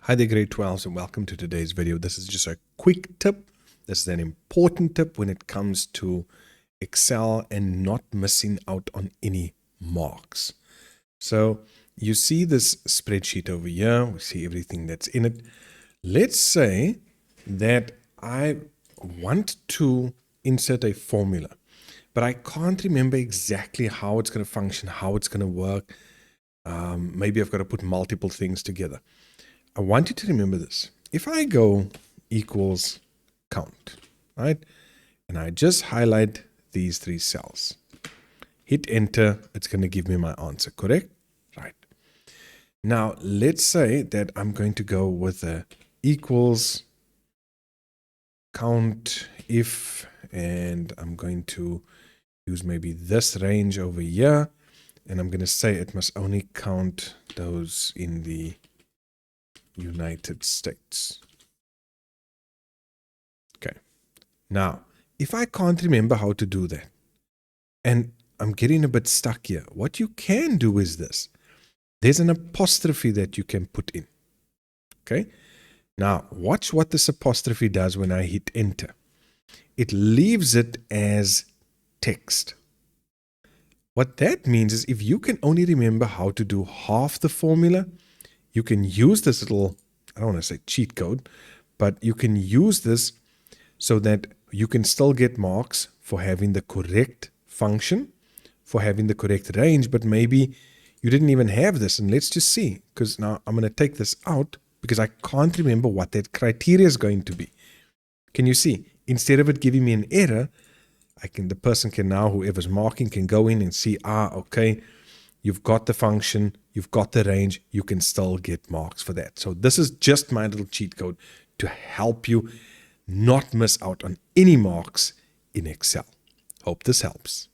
Hi there, grade 12s, and welcome to today's video. This is just a quick tip. This is an important tip when it comes to Excel and not missing out on any marks. So you see this spreadsheet over here. We see everything that's in it. Let's say that I want to insert a formula, but I can't remember exactly how it's going to function, how it's going to work. Maybe I've got to put multiple things together. I want you to remember this. If I go equals count, right, and I just highlight these three cells, hit enter, it's going to give me my answer, correct? Right. Now, let's say that I'm going to go with a equals count if, and I'm going to use maybe this range over here, and I'm going to say it must only count those in the United States. Okay. Now, if I can't remember how to do that, and I'm getting a bit stuck here, what you can do is this. There's an apostrophe that you can put in. Okay. Now, watch what this apostrophe does when I hit enter. It leaves it as text. What that means is if you can only remember how to do half the formula, you can use this little, I don't want to say cheat code, but you can use this so that you can still get marks for having the correct function, for having the correct range, but maybe you didn't even have this. And let's just see, because now I'm going to take this out because I can't remember what that criteria is going to be. Can you see? Instead of it giving me an error, the person can now, whoever's marking, can go in and see, okay, you've got the function, you've got the range, you can still get marks for that. So this is just my little cheat code to help you not miss out on any marks in Excel. Hope this helps.